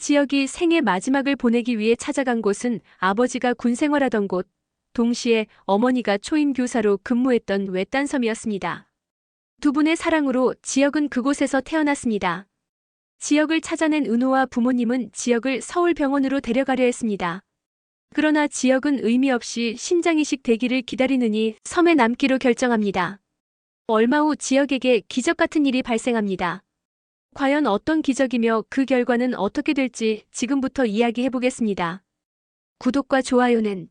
지역이 생애 마지막을 보내기 위해 찾아간 곳은 아버지가 군 생활하던 곳, 동시에 어머니가 초임 교사로 근무했던 외딴 섬이었습니다. 두 분의 사랑으로 지역은 그곳에서 태어났습니다. 지역을 찾아낸 은호와 부모님은 지역을 서울병원으로 데려가려 했습니다. 그러나 지역은 의미 없이 심장이식 대기를 기다리느니 섬에 남기로 결정합니다. 얼마 후 지역에게 기적 같은 일이 발생합니다. 과연 어떤 기적이며 그 결과는 어떻게 될지 지금부터 이야기해보겠습니다. 구독과 좋아요는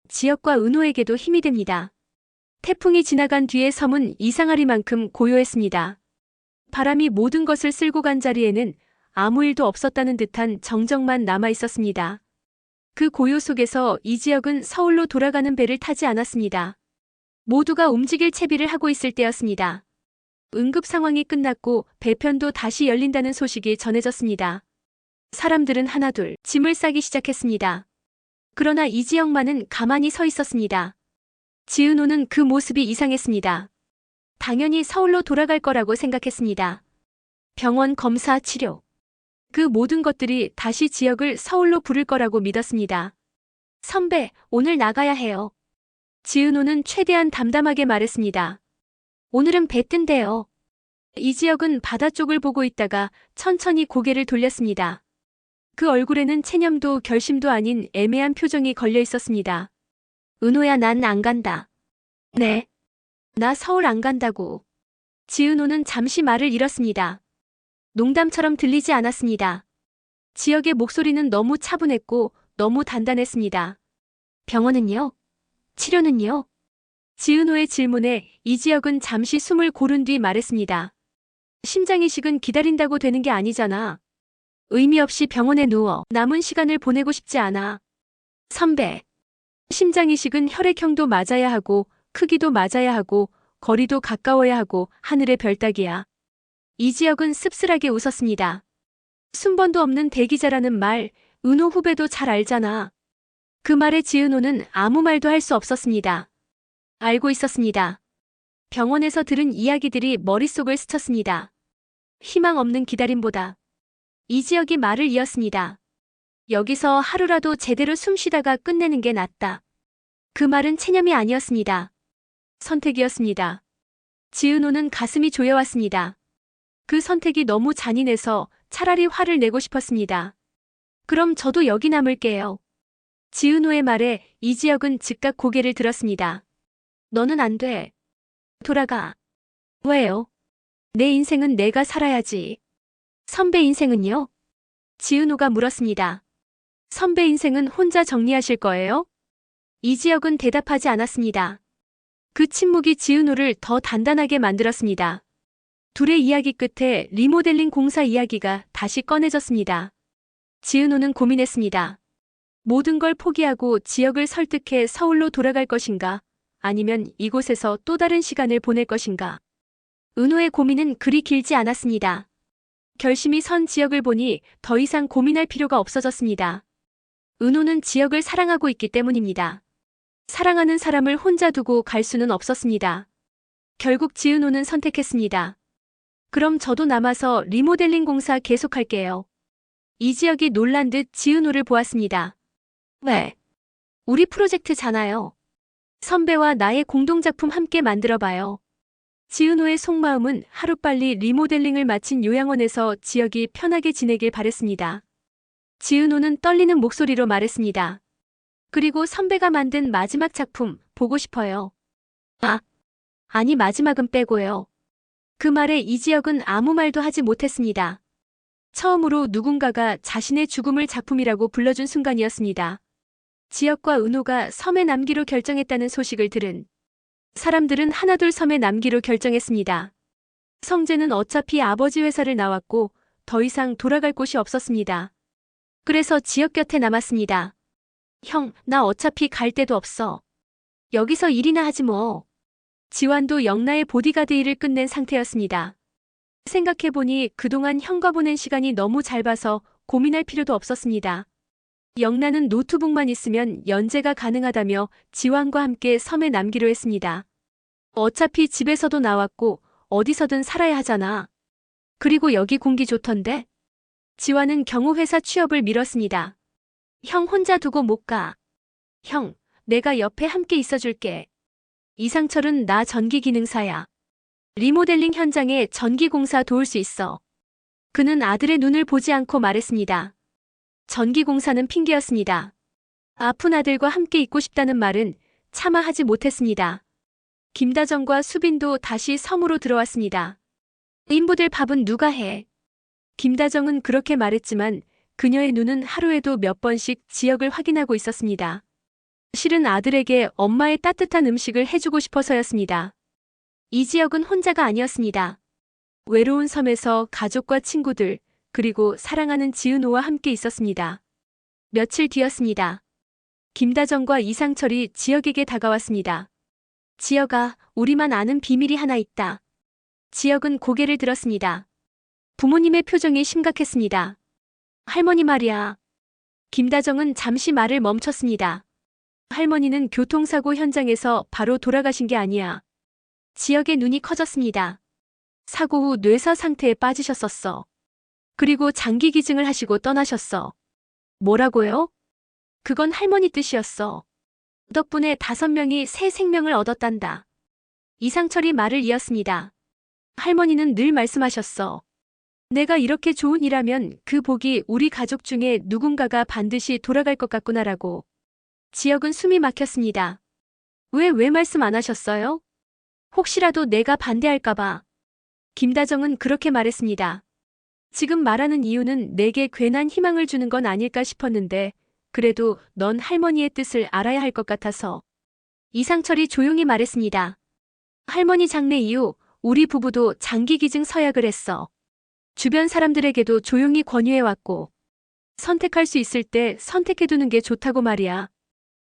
지역과 은호에게도 힘이 됩니다. 태풍이 지나간 뒤에 섬은 이상하리만큼 고요했습니다. 바람이 모든 것을 쓸고 간 자리에는 아무 일도 없었다는 듯한 정적만 남아 있었습니다. 그 고요 속에서 이 지역은 서울로 돌아가는 배를 타지 않았습니다. 모두가 움직일 채비를 하고 있을 때였습니다. 응급 상황이 끝났고 배편도 다시 열린다는 소식이 전해졌습니다. 사람들은 하나둘 짐을 싸기 시작했습니다. 그러나 이지영만은 가만히 서 있었습니다. 지은호는 그 모습이 이상했습니다. 당연히 서울로 돌아갈 거라고 생각했습니다. 병원, 검사, 치료. 그 모든 것들이 다시 지역을 서울로 부를 거라고 믿었습니다. 선배, 오늘 나가야 해요. 지은호는 최대한 담담하게 말했습니다. 오늘은 배 뜬대요. 이지역은 바다 쪽을 보고 있다가 천천히 고개를 돌렸습니다. 그 얼굴에는 체념도 결심도 아닌 애매한 표정이 걸려 있었습니다. 은호야, 난 안 간다. 네. 나 서울 안 간다고. 지은호는 잠시 말을 잃었습니다. 농담처럼 들리지 않았습니다. 지역의 목소리는 너무 차분했고 너무 단단했습니다. 병원은요? 치료는요? 지은호의 질문에 이지역은 잠시 숨을 고른 뒤 말했습니다. 심장이식은 기다린다고 되는 게 아니잖아. 의미 없이 병원에 누워 남은 시간을 보내고 싶지 않아. 선배. 심장이식은 혈액형도 맞아야 하고 크기도 맞아야 하고 거리도 가까워야 하고 하늘의 별 따기야. 이지역은 씁쓸하게 웃었습니다. 순번도 없는 대기자라는 말, 은호 후배도 잘 알잖아. 그 말에 지은호는 아무 말도 할 수 없었습니다. 알고 있었습니다. 병원에서 들은 이야기들이 머릿속을 스쳤습니다. 희망 없는 기다림보다. 이지역이 말을 이었습니다. 여기서 하루라도 제대로 숨 쉬다가 끝내는 게 낫다. 그 말은 체념이 아니었습니다. 선택이었습니다. 지은호는 가슴이 조여왔습니다. 그 선택이 너무 잔인해서 차라리 화를 내고 싶었습니다. 그럼 저도 여기 남을게요. 지은호의 말에 이지역은 즉각 고개를 들었습니다. 너는 안 돼. 돌아가. 왜요? 내 인생은 내가 살아야지. 선배 인생은요? 지은호가 물었습니다. 선배 인생은 혼자 정리하실 거예요? 이지역은 대답하지 않았습니다. 그 침묵이 지은호를 더 단단하게 만들었습니다. 둘의 이야기 끝에 리모델링 공사 이야기가 다시 꺼내졌습니다. 지은호는 고민했습니다. 모든 걸 포기하고 지역을 설득해 서울로 돌아갈 것인가? 아니면 이곳에서 또 다른 시간을 보낼 것인가? 은호의 고민은 그리 길지 않았습니다. 결심이 선 지역을 보니 더 이상 고민할 필요가 없어졌습니다. 은호는 지역을 사랑하고 있기 때문입니다. 사랑하는 사람을 혼자 두고 갈 수는 없었습니다. 결국 지은호는 선택했습니다. 그럼 저도 남아서 리모델링 공사 계속할게요. 이지역이 놀란 듯 지은호를 보았습니다. 왜? 우리 프로젝트잖아요. 선배와 나의 공동작품 함께 만들어봐요. 지은호의 속마음은 하루빨리 리모델링을 마친 요양원에서 지역이 편하게 지내길 바랬습니다. 지은호는 떨리는 목소리로 말했습니다. 그리고 선배가 만든 마지막 작품 보고 싶어요. 아니 마지막은 빼고요. 그 말에 이지역은 아무 말도 하지 못했습니다. 처음으로 누군가가 자신의 죽음을 작품이라고 불러준 순간이었습니다. 지역과 은호가 섬에 남기로 결정했다는 소식을 들은 사람들은 하나둘 섬에 남기로 결정했습니다. 성재는 어차피 아버지 회사를 나왔고 더 이상 돌아갈 곳이 없었습니다. 그래서 지역 곁에 남았습니다. 형, 나 어차피 갈 데도 없어. 여기서 일이나 하지 뭐. 지완도 영나의 보디가드 일을 끝낸 상태였습니다. 생각해보니 그동안 형과 보낸 시간이 너무 짧아서 고민할 필요도 없었습니다. 영나는 노트북만 있으면 연재가 가능하다며 지완과 함께 섬에 남기로 했습니다. 어차피 집에서도 나왔고 어디서든 살아야 하잖아. 그리고 여기 공기 좋던데? 지화는 경호회사 취업을 미뤘습니다. 형 혼자 두고 못 가. 형, 내가 옆에 함께 있어줄게. 이상철은 나 전기기능사야. 리모델링 현장에 전기공사 도울 수 있어. 그는 아들의 눈을 보지 않고 말했습니다. 전기공사는 핑계였습니다. 아픈 아들과 함께 있고 싶다는 말은 차마 하지 못했습니다. 김다정과 수빈도 다시 섬으로 들어왔습니다. 인부들 밥은 누가 해? 김다정은 그렇게 말했지만 그녀의 눈은 하루에도 몇 번씩 지역을 확인하고 있었습니다. 실은 아들에게 엄마의 따뜻한 음식을 해주고 싶어서였습니다. 이 지역은 혼자가 아니었습니다. 외로운 섬에서 가족과 친구들, 그리고 사랑하는 지은호와 함께 있었습니다. 며칠 뒤였습니다. 김다정과 이상철이 지역에게 다가왔습니다. 지역아, 우리만 아는 비밀이 하나 있다. 지역은 고개를 들었습니다. 부모님의 표정이 심각했습니다. 할머니 말이야. 김다정은 잠시 말을 멈췄습니다. 할머니는 교통사고 현장에서 바로 돌아가신 게 아니야. 지역의 눈이 커졌습니다. 사고 후 뇌사 상태에 빠지셨었어. 그리고 장기 기증을 하시고 떠나셨어. 뭐라고요? 그건 할머니 뜻이었어. 덕분에 5명이 새 생명을 얻었단다. 이상철이 말을 이었습니다. 할머니는 늘 말씀하셨어. 내가 이렇게 좋은 일하면 그 복이 우리 가족 중에 누군가가 반드시 돌아갈 것 같구나라고. 지역은 숨이 막혔습니다. 왜 말씀 안 하셨어요? 혹시라도 내가 반대할까봐. 김다정은 그렇게 말했습니다. 지금 말하는 이유는 내게 괜한 희망을 주는 건 아닐까 싶었는데 그래도 넌 할머니의 뜻을 알아야 할 것 같아서. 이상철이 조용히 말했습니다. 할머니 장례 이후 우리 부부도 장기기증 서약을 했어. 주변 사람들에게도 조용히 권유해왔고 선택할 수 있을 때 선택해두는 게 좋다고 말이야.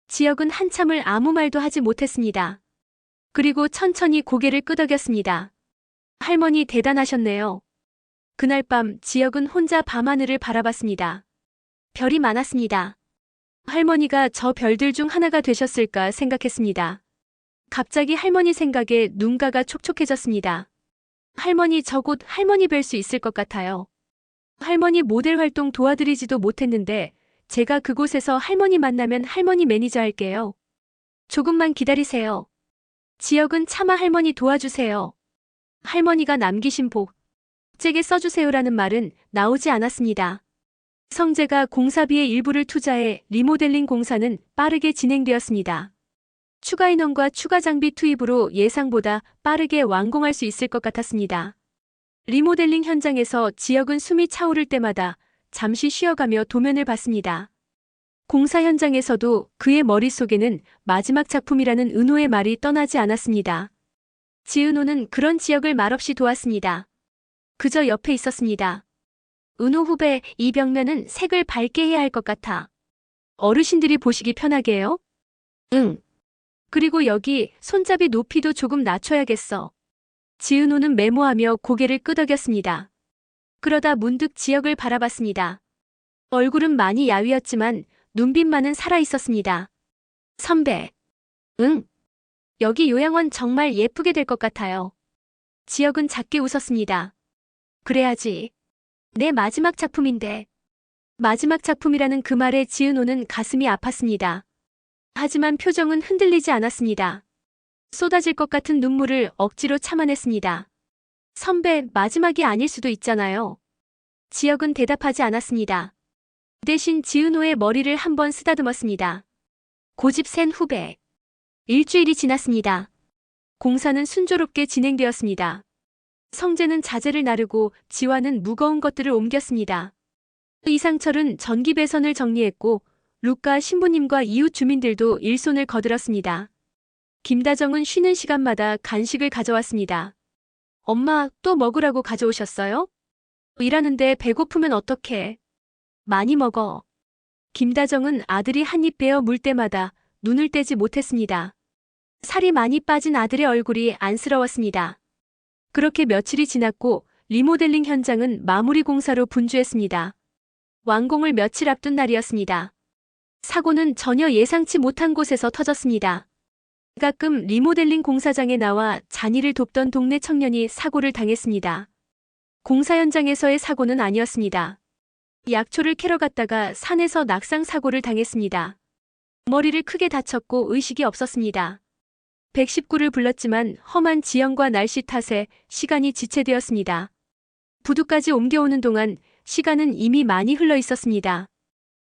지역은 한참을 아무 말도 하지 못했습니다. 그리고 천천히 고개를 끄덕였습니다. 할머니 대단하셨네요. 그날 밤 지역은 혼자 밤하늘을 바라봤습니다. 별이 많았습니다. 할머니가 저 별들 중 하나가 되셨을까 생각했습니다. 갑자기 할머니 생각에 눈가가 촉촉해졌습니다. 할머니 저 곧 할머니 뵐 수 있을 것 같아요. 할머니 모델 활동 도와드리지도 못했는데 제가 그곳에서 할머니 만나면 할머니 매니저 할게요. 조금만 기다리세요. 지역은 차마 할머니 도와주세요. 할머니가 남기신 복, 제게 써주세요라는 말은 나오지 않았습니다. 성재가 공사비의 일부를 투자해 리모델링 공사는 빠르게 진행되었습니다. 추가 인원과 추가 장비 투입으로 예상보다 빠르게 완공할 수 있을 것 같았습니다. 리모델링 현장에서 지역은 숨이 차오를 때마다 잠시 쉬어가며 도면을 봤습니다. 공사 현장에서도 그의 머릿속에는 마지막 작품이라는 은호의 말이 떠나지 않았습니다. 지은호는 그런 지역을 말없이 도왔습니다. 그저 옆에 있었습니다. 은호 후배, 이 벽면은 색을 밝게 해야 할 것 같아. 어르신들이 보시기 편하게요? 응. 그리고 여기 손잡이 높이도 조금 낮춰야겠어. 지은호는 메모하며 고개를 끄덕였습니다. 그러다 문득 지역을 바라봤습니다. 얼굴은 많이 야위었지만 눈빛만은 살아있었습니다. 선배. 응. 여기 요양원 정말 예쁘게 될 것 같아요. 지역은 작게 웃었습니다. 그래야지. 내 마지막 작품인데. 마지막 작품이라는 그 말에 지은호는 가슴이 아팠습니다. 하지만 표정은 흔들리지 않았습니다. 쏟아질 것 같은 눈물을 억지로 참아냈습니다. 선배, 마지막이 아닐 수도 있잖아요. 지역은 대답하지 않았습니다. 대신 지은호의 머리를 한번 쓰다듬었습니다. 고집 센 후배. 일주일이 지났습니다. 공사는 순조롭게 진행되었습니다. 성재는 자재를 나르고 지화는 무거운 것들을 옮겼습니다. 이상철은 전기 배선을 정리했고 루카 신부님과 이웃 주민들도 일손을 거들었습니다. 김다정은 쉬는 시간마다 간식을 가져왔습니다. 엄마, 또 먹으라고 가져오셨어요? 일하는데 배고프면 어떡해. 많이 먹어. 김다정은 아들이 한 입 베어 물 때마다 눈을 떼지 못했습니다. 살이 많이 빠진 아들의 얼굴이 안쓰러웠습니다. 그렇게 며칠이 지났고 리모델링 현장은 마무리 공사로 분주했습니다. 완공을 며칠 앞둔 날이었습니다. 사고는 전혀 예상치 못한 곳에서 터졌습니다. 가끔 리모델링 공사장에 나와 잔일을 돕던 동네 청년이 사고를 당했습니다. 공사 현장에서의 사고는 아니었습니다. 약초를 캐러 갔다가 산에서 낙상 사고를 당했습니다. 머리를 크게 다쳤고 의식이 없었습니다. 119를 불렀지만 험한 지형과 날씨 탓에 시간이 지체되었습니다. 부두까지 옮겨오는 동안 시간은 이미 많이 흘러 있었습니다.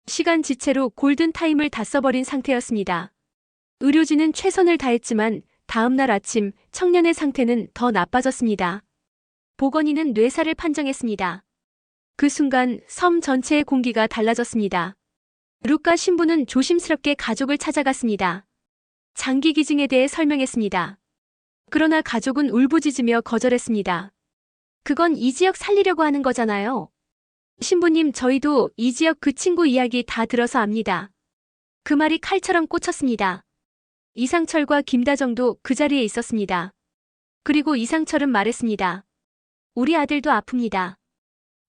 시간 지체로 골든타임을 다 써버린 상태였습니다. 의료진은 최선을 다했지만 다음날 아침 청년의 상태는 더 나빠졌습니다. 보건의는 뇌사를 판정했습니다. 그 순간 섬 전체의 공기가 달라졌습니다. 루카 신부는 조심스럽게 가족을 찾아갔습니다. 장기 기증에 대해 설명했습니다. 그러나 가족은 울부짖으며 거절했습니다. 그건 이 지역 살리려고 하는 거잖아요. 신부님, 저희도 이 지역 그 친구 이야기 다 들어서 압니다. 그 말이 칼처럼 꽂혔습니다. 이상철과 김다정도 그 자리에 있었습니다. 그리고 이상철은 말했습니다. 우리 아들도 아픕니다.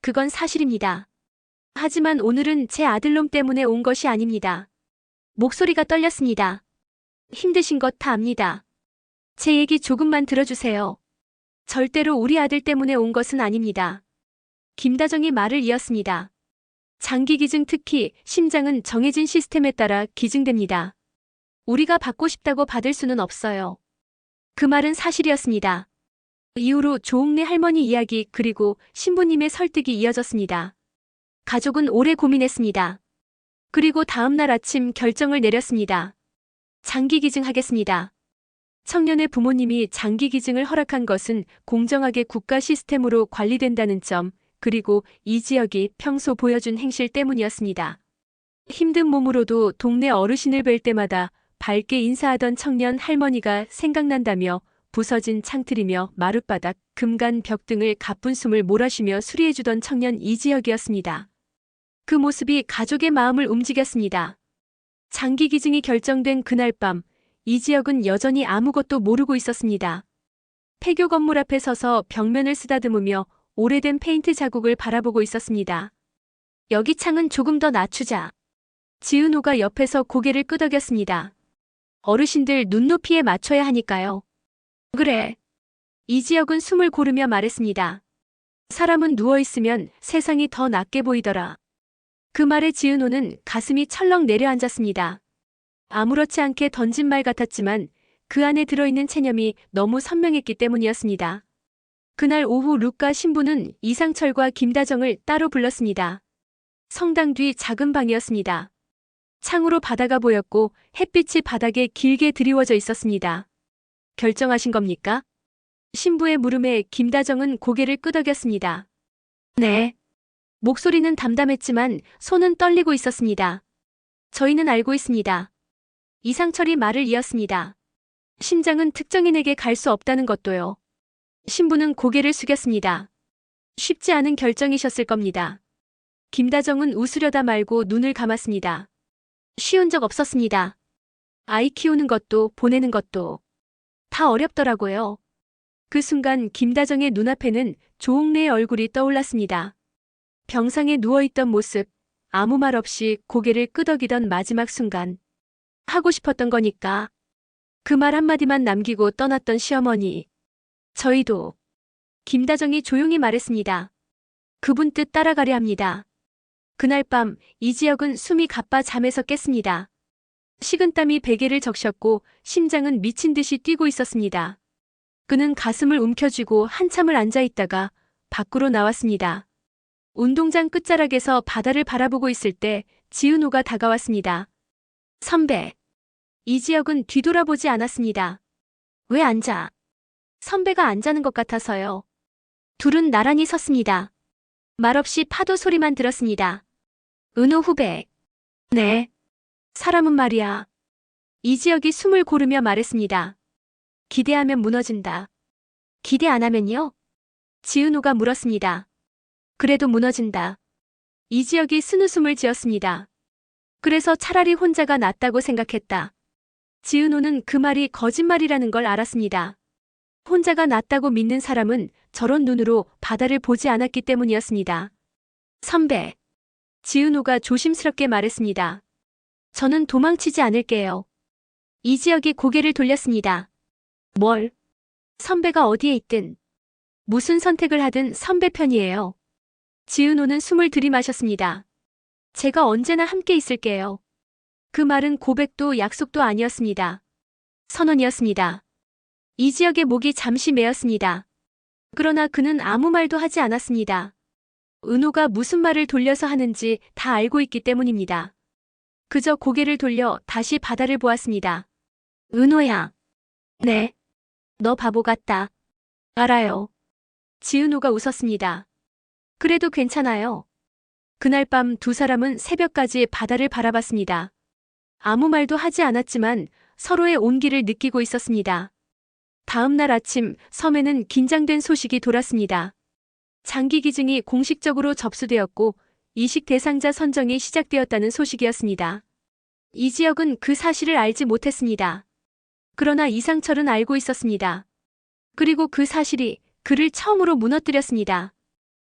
그건 사실입니다. 하지만 오늘은 제 아들놈 때문에 온 것이 아닙니다. 목소리가 떨렸습니다. 힘드신 것 다 압니다. 제 얘기 조금만 들어주세요. 절대로 우리 아들 때문에 온 것은 아닙니다. 김다정이 말을 이었습니다. 장기 기증, 특히 심장은 정해진 시스템에 따라 기증됩니다. 우리가 받고 싶다고 받을 수는 없어요. 그 말은 사실이었습니다. 이후로 조옥래 할머니 이야기 그리고 신부님의 설득이 이어졌습니다. 가족은 오래 고민했습니다. 그리고 다음날 아침 결정을 내렸습니다. 장기 기증하겠습니다. 청년의 부모님이 장기 기증을 허락한 것은 공정하게 국가 시스템으로 관리된다는 점, 그리고 이 지역이 평소 보여준 행실 때문이었습니다. 힘든 몸으로도 동네 어르신을 뵐 때마다 밝게 인사하던 청년 할머니가 생각난다며 부서진 창틀이며 마룻바닥, 금간 벽 등을 가쁜 숨을 몰아쉬며 수리해주던 청년 이지혁이었습니다. 그 모습이 가족의 마음을 움직였습니다. 장기 기증이 결정된 그날 밤, 이지혁은 여전히 아무것도 모르고 있었습니다. 폐교 건물 앞에 서서 벽면을 쓰다듬으며 오래된 페인트 자국을 바라보고 있었습니다. 여기 창은 조금 더 낮추자. 지은호가 옆에서 고개를 끄덕였습니다. 어르신들 눈높이에 맞춰야 하니까요. 그래. 이지혁은 숨을 고르며 말했습니다. 사람은 누워있으면 세상이 더 낫게 보이더라. 그 말에 지은호는 가슴이 철렁 내려앉았습니다. 아무렇지 않게 던진 말 같았지만 그 안에 들어있는 체념이 너무 선명했기 때문이었습니다. 그날 오후 루카 신부는 이상철과 김다정을 따로 불렀습니다. 성당 뒤 작은 방이었습니다. 창으로 바다가 보였고 햇빛이 바닥에 길게 드리워져 있었습니다. 결정하신 겁니까? 신부의 물음에 김다정은 고개를 끄덕였습니다. 네. 목소리는 담담했지만 손은 떨리고 있었습니다. 저희는 알고 있습니다. 이상철이 말을 이었습니다. 심장은 특정인에게 갈 수 없다는 것도요. 신부는 고개를 숙였습니다. 쉽지 않은 결정이셨을 겁니다. 김다정은 웃으려다 말고 눈을 감았습니다. 쉬운 적 없었습니다. 아이 키우는 것도 보내는 것도 다 어렵더라고요. 그 순간 김다정의 눈앞에는 조옥래의 얼굴이 떠올랐습니다. 병상에 누워있던 모습, 아무 말 없이 고개를 끄덕이던 마지막 순간. 하고 싶었던 거니까. 그 말 한마디만 남기고 떠났던 시어머니. 저희도. 김다정이 조용히 말했습니다. 그분 뜻 따라가려 합니다. 그날 밤 이지혁은 숨이 가빠 잠에서 깼습니다. 식은땀이 베개를 적셨고 심장은 미친 듯이 뛰고 있었습니다. 그는 가슴을 움켜쥐고 한참을 앉아있다가 밖으로 나왔습니다. 운동장 끝자락에서 바다를 바라보고 있을 때 지은호가 다가왔습니다. 선배. 이지혁은 뒤돌아보지 않았습니다. 왜 앉아? 선배가 안 자는 것 같아서요. 둘은 나란히 섰습니다. 말없이 파도 소리만 들었습니다. 은호 후배. 네. 사람은 말이야. 이지혁이 숨을 고르며 말했습니다. 기대하면 무너진다. 기대 안 하면요? 지은호가 물었습니다. 그래도 무너진다. 이지혁이 쓴웃음을 지었습니다. 그래서 차라리 혼자가 낫다고 생각했다. 지은호는 그 말이 거짓말이라는 걸 알았습니다. 혼자가 낫다고 믿는 사람은 저런 눈으로 바다를 보지 않았기 때문이었습니다. 선배. 지은호가 조심스럽게 말했습니다. 저는 도망치지 않을게요. 이지혁이 고개를 돌렸습니다. 뭘? 선배가 어디에 있든 무슨 선택을 하든 선배 편이에요. 지은호는 숨을 들이마셨습니다. 제가 언제나 함께 있을게요. 그 말은 고백도 약속도 아니었습니다. 선언이었습니다. 이지혁의 목이 잠시 메었습니다. 그러나 그는 아무 말도 하지 않았습니다. 은호가 무슨 말을 돌려서 하는지 다 알고 있기 때문입니다. 그저 고개를 돌려 다시 바다를 보았습니다. 은호야. 네. 너 바보 같다. 알아요. 지은호가 웃었습니다. 그래도 괜찮아요. 그날 밤 두 사람은 새벽까지 바다를 바라봤습니다. 아무 말도 하지 않았지만 서로의 온기를 느끼고 있었습니다. 다음 날 아침 섬에는 긴장된 소식이 돌았습니다. 장기 기증이 공식적으로 접수되었고 이식 대상자 선정이 시작되었다는 소식이었습니다. 이지혁은 그 사실을 알지 못했습니다. 그러나 이상철은 알고 있었습니다. 그리고 그 사실이 그를 처음으로 무너뜨렸습니다.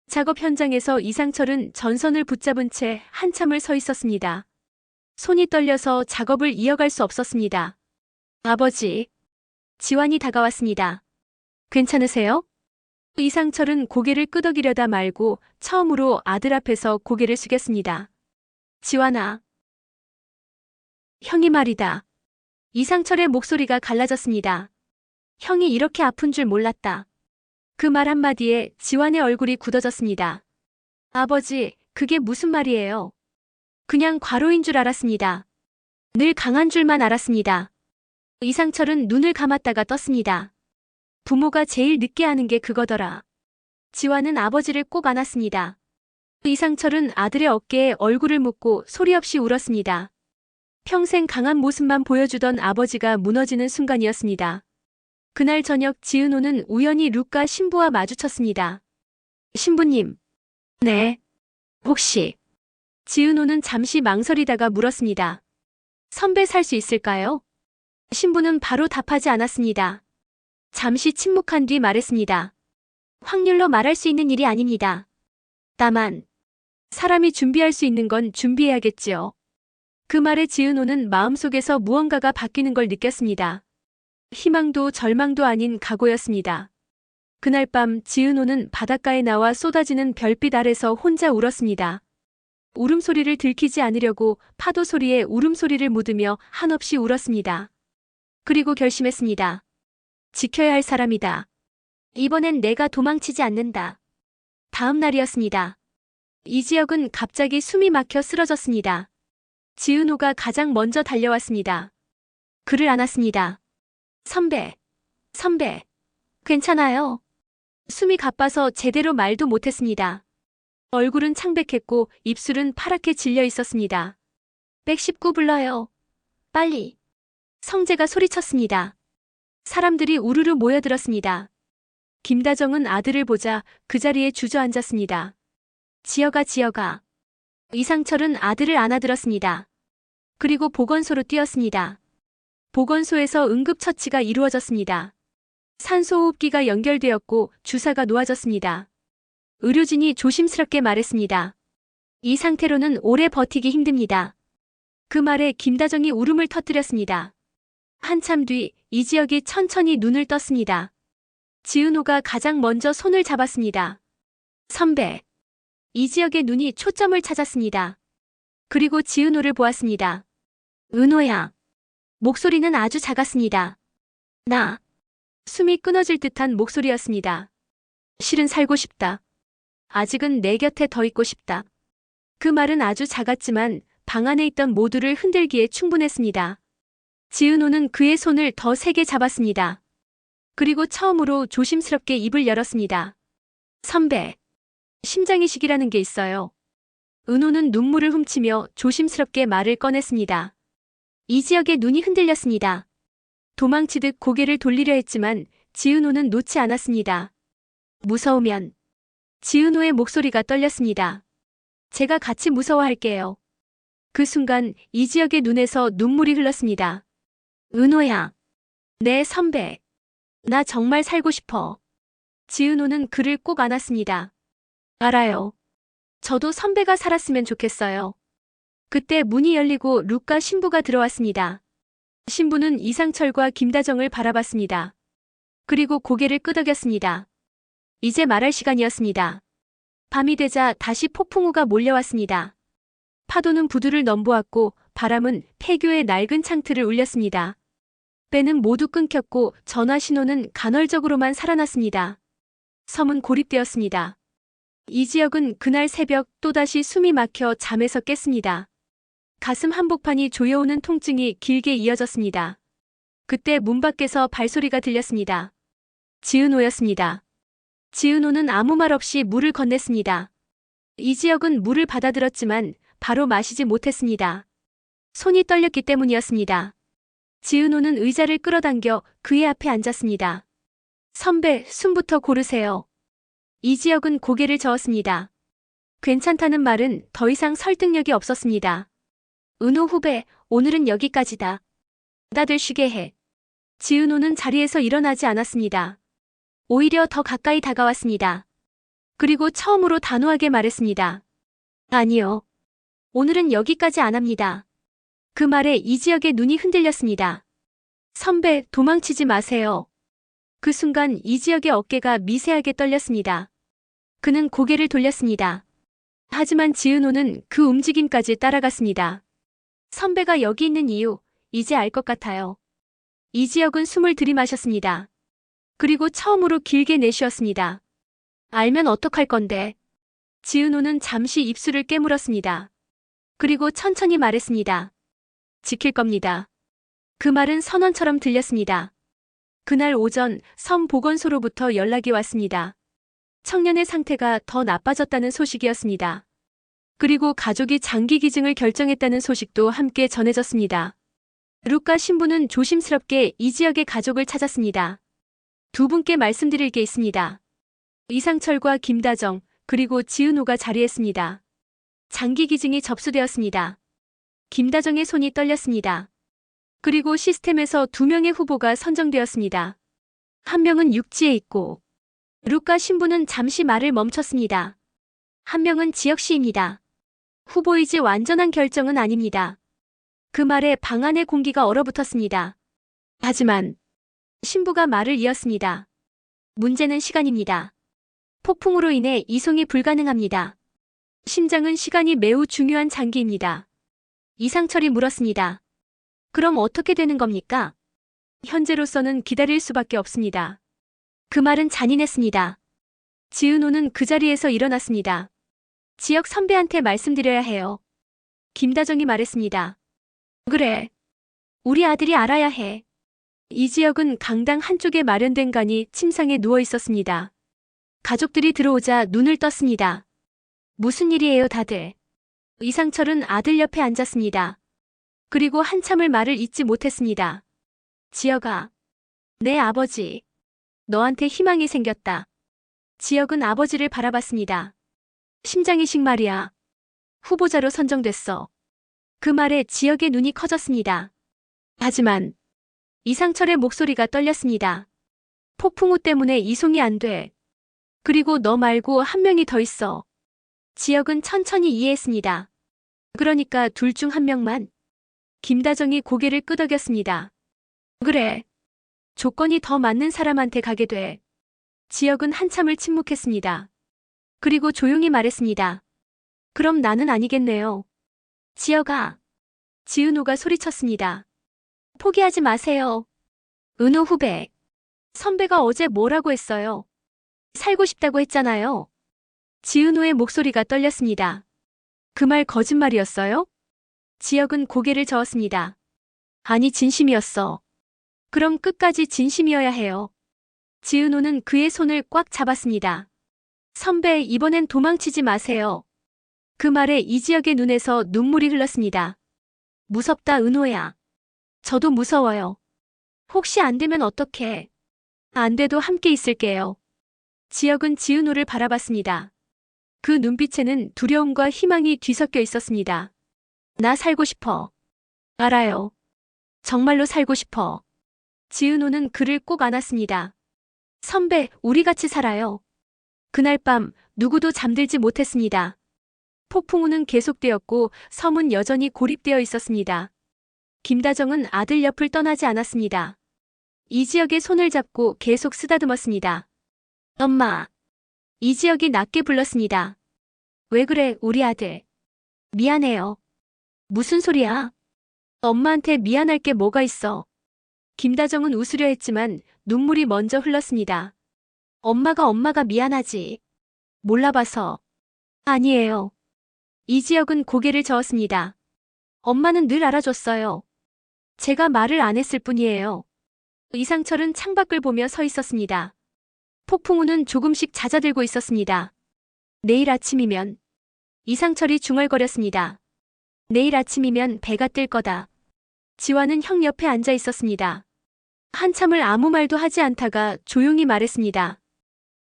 작업 현장에서 이상철은 전선을 붙잡은 채 한참을 서 있었습니다. 손이 떨려서 작업을 이어갈 수 없었습니다. 아버지. 지환이 다가왔습니다. 괜찮으세요? 이상철은 고개를 끄덕이려다 말고 처음으로 아들 앞에서 고개를 숙였습니다. 지환아. 형이 말이다. 이상철의 목소리가 갈라졌습니다. 형이 이렇게 아픈 줄 몰랐다. 그 말 한마디에 지환의 얼굴이 굳어졌습니다. 아버지, 그게 무슨 말이에요? 그냥 과로인 줄 알았습니다. 늘 강한 줄만 알았습니다. 이상철은 눈을 감았다가 떴습니다. 부모가 제일 늦게 하는 게 그거더라. 지환은 아버지를 꼭 안았습니다. 이상철은 아들의 어깨에 얼굴을 묻고 소리 없이 울었습니다. 평생 강한 모습만 보여주던 아버지가 무너지는 순간이었습니다. 그날 저녁 지은호는 우연히 루카 신부와 마주쳤습니다. 신부님. 네. 혹시. 지은호는 잠시 망설이다가 물었습니다. 선배 살 수 있을까요? 신부는 바로 답하지 않았습니다. 잠시 침묵한 뒤 말했습니다. 확률로 말할 수 있는 일이 아닙니다. 다만 사람이 준비할 수 있는 건 준비해야겠지요. 그 말에 지은호는 마음속에서 무언가가 바뀌는 걸 느꼈습니다. 희망도 절망도 아닌 각오였습니다. 그날 밤 지은호는 바닷가에 나와 쏟아지는 별빛 아래서 혼자 울었습니다. 울음소리를 들키지 않으려고 파도 소리에 울음소리를 묻으며 한없이 울었습니다. 그리고 결심했습니다. 지켜야 할 사람이다. 이번엔 내가 도망치지 않는다. 다음 날이었습니다. 이지혁은 갑자기 숨이 막혀 쓰러졌습니다. 지은호가 가장 먼저 달려왔습니다. 그를 안았습니다. 선배, 괜찮아요. 숨이 가빠서 제대로 말도 못했습니다. 얼굴은 창백했고 입술은 파랗게 질려 있었습니다. 119 불러요. 빨리. 성재가 소리쳤습니다. 사람들이 우르르 모여들었습니다. 김다정은 아들을 보자 그 자리에 주저앉았습니다. 지혁아. 이상철은 아들을 안아들었습니다. 그리고 보건소로 뛰었습니다. 보건소에서 응급처치가 이루어졌습니다. 산소호흡기가 연결되었고 주사가 놓아졌습니다. 의료진이 조심스럽게 말했습니다. 이 상태로는 오래 버티기 힘듭니다. 그 말에 김다정이 울음을 터뜨렸습니다. 한참 뒤 이지혁이 천천히 눈을 떴습니다. 지은호가 가장 먼저 손을 잡았습니다. 선배. 이지혁의 눈이 초점을 찾았습니다. 그리고 지은호를 보았습니다. 은호야. 목소리는 아주 작았습니다. 나. 숨이 끊어질 듯한 목소리였습니다. 실은 살고 싶다. 아직은 내 곁에 더 있고 싶다. 그 말은 아주 작았지만 방 안에 있던 모두를 흔들기에 충분했습니다. 지은호는 그의 손을 더 세게 잡았습니다. 그리고 처음으로 조심스럽게 입을 열었습니다. 선배. 심장이식이라는 게 있어요. 은호는 눈물을 훔치며 조심스럽게 말을 꺼냈습니다. 이지혁의 눈이 흔들렸습니다. 도망치듯 고개를 돌리려 했지만 지은호는 놓지 않았습니다. 무서우면. 지은호의 목소리가 떨렸습니다. 제가 같이 무서워할게요. 그 순간 이지혁의 눈에서 눈물이 흘렀습니다. 은호야. 네, 선배. 나 정말 살고 싶어. 지은호는 그를 꼭 안았습니다. 알아요. 저도 선배가 살았으면 좋겠어요. 그때 문이 열리고 루카 신부가 들어왔습니다. 신부는 이상철과 김다정을 바라봤습니다. 그리고 고개를 끄덕였습니다. 이제 말할 시간이었습니다. 밤이 되자 다시 폭풍우가 몰려왔습니다. 파도는 부두를 넘보았고 바람은 폐교의 낡은 창틀을 울렸습니다. 배는 모두 끊겼고 전화 신호는 간헐적으로만 살아났습니다. 섬은 고립되었습니다. 이 지역은 그날 새벽 또다시 숨이 막혀 잠에서 깼습니다. 가슴 한복판이 조여오는 통증이 길게 이어졌습니다. 그때 문 밖에서 발소리가 들렸습니다. 지은호였습니다. 지은호는 아무 말 없이 물을 건넸습니다. 이 지역은 물을 받아들었지만 바로 마시지 못했습니다. 손이 떨렸기 때문이었습니다. 지은호는 의자를 끌어당겨 그의 앞에 앉았습니다. 선배, 숨부터 고르세요. 이 지역은 고개를 저었습니다. 괜찮다는 말은 더 이상 설득력이 없었습니다. 은호 후배, 오늘은 여기까지다. 다들 쉬게 해. 지은호는 자리에서 일어나지 않았습니다. 오히려 더 가까이 다가왔습니다. 그리고 처음으로 단호하게 말했습니다. 아니요. 오늘은 여기까지 안 합니다. 그 말에 이 지역의 눈이 흔들렸습니다. 선배, 도망치지 마세요. 그 순간 이 지역의 어깨가 미세하게 떨렸습니다. 그는 고개를 돌렸습니다. 하지만 지은호는 그 움직임까지 따라갔습니다. 선배가 여기 있는 이유, 이제 알 것 같아요. 이 지역은 숨을 들이마셨습니다. 그리고 처음으로 길게 내쉬었습니다. 알면 어떡할 건데? 지은호는 잠시 입술을 깨물었습니다. 그리고 천천히 말했습니다. 지킬 겁니다. 그 말은 선언처럼 들렸습니다. 그날 오전 섬 보건소로부터 연락이 왔습니다. 청년의 상태가 더 나빠졌다는 소식이었습니다. 그리고 가족이 장기 기증을 결정했다는 소식도 함께 전해졌습니다. 루카 신부는 조심스럽게 이 지역의 가족을 찾았습니다. 두 분께 말씀드릴 게 있습니다. 이상철과 김다정, 그리고 지은호가 자리했습니다. 장기 기증이 접수되었습니다. 김다정의 손이 떨렸습니다. 그리고 시스템에서 2명의 후보가 선정되었습니다. 한 명은 육지에 있고, 루카 신부는 잠시 말을 멈췄습니다. 한 명은 지역시입니다. 후보이지 완전한 결정은 아닙니다. 그 말에 방 안의 공기가 얼어붙었습니다. 하지만 신부가 말을 이었습니다. 문제는 시간입니다. 폭풍으로 인해 이송이 불가능합니다. 심장은 시간이 매우 중요한 장기입니다. 이상철이 물었습니다. 그럼 어떻게 되는 겁니까? 현재로서는 기다릴 수밖에 없습니다. 그 말은 잔인했습니다. 지은호는 그 자리에서 일어났습니다. 지역 선배한테 말씀드려야 해요. 김다정이 말했습니다. 그래. 우리 아들이 알아야 해. 이 지역은 강당 한쪽에 마련된 간이 침상에 누워 있었습니다. 가족들이 들어오자 눈을 떴습니다. 무슨 일이에요, 다들? 이상철은 아들 옆에 앉았습니다. 그리고 한참을 말을 잇지 못했습니다. 지혁아, 내 아버지. 너한테 희망이 생겼다. 지혁은 아버지를 바라봤습니다. 심장이식 말이야. 후보자로 선정됐어. 그 말에 지혁의 눈이 커졌습니다. 하지만 이상철의 목소리가 떨렸습니다. 폭풍우 때문에 이송이 안 돼. 그리고 너 말고 한 명이 더 있어. 지혁은 천천히 이해했습니다. 그러니까 둘 중 한 명만. 김다정이 고개를 끄덕였습니다. 그래. 조건이 더 맞는 사람한테 가게 돼. 지혁은 한참을 침묵했습니다. 그리고 조용히 말했습니다. 그럼 나는 아니겠네요. 지혁아. 지은호가 소리쳤습니다. 포기하지 마세요. 은호 후배. 선배가 어제 뭐라고 했어요? 살고 싶다고 했잖아요. 지은호의 목소리가 떨렸습니다. 그 말 거짓말이었어요? 지혁은 고개를 저었습니다. 아니, 진심이었어. 그럼 끝까지 진심이어야 해요. 지은호는 그의 손을 꽉 잡았습니다. 선배, 이번엔 도망치지 마세요. 그 말에 이지혁의 눈에서 눈물이 흘렀습니다. 무섭다, 은호야. 저도 무서워요. 혹시 안 되면 어떡해. 안 돼도 함께 있을게요. 지혁은 지은호를 바라봤습니다. 그 눈빛에는 두려움과 희망이 뒤섞여 있었습니다. 나 살고 싶어. 알아요. 정말로 살고 싶어. 지은호는 그를 꼭 안았습니다. 선배, 우리 같이 살아요. 그날 밤 누구도 잠들지 못했습니다. 폭풍우는 계속되었고 섬은 여전히 고립되어 있었습니다. 김다정은 아들 옆을 떠나지 않았습니다. 이지혁의 손을 잡고 계속 쓰다듬었습니다. 엄마. 이지혁이 낮게 불렀습니다. 왜 그래, 우리 아들. 미안해요. 무슨 소리야? 엄마한테 미안할 게 뭐가 있어. 김다정은 웃으려 했지만 눈물이 먼저 흘렀습니다. 엄마가 미안하지. 몰라봐서. 아니에요. 이지혁은 고개를 저었습니다. 엄마는 늘 알아줬어요. 제가 말을 안 했을 뿐이에요. 이상철은 창밖을 보며 서 있었습니다. 폭풍우는 조금씩 잦아들고 있었습니다. 내일 아침이면. 이상철이 중얼거렸습니다. 내일 아침이면 배가 뜰 거다. 지화는 형 옆에 앉아 있었습니다. 한참을 아무 말도 하지 않다가 조용히 말했습니다.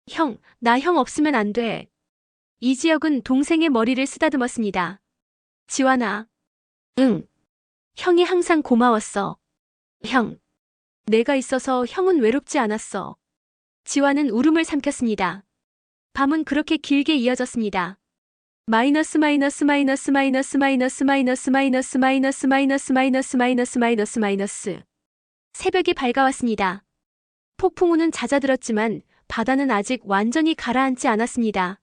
형, 나 형 없으면 안 돼. 이지혁은 동생의 머리를 쓰다듬었습니다. 지환아. 응. 형이 항상 고마웠어. 형. 내가 있어서 형은 외롭지 않았어. 지환은 울음을 삼켰습니다. 밤은 그렇게 길게 이어졌습니다. 마이너스 마이너스 마이너스 마이너스 마이너스 마이너스 마이너스 마이너스 마이너스 마이너스 마이너스 마이너스 마이너스. 새벽이 밝아왔습니다. 폭풍우는 잦아들었지만 바다는 아직 완전히 가라앉지 않았습니다.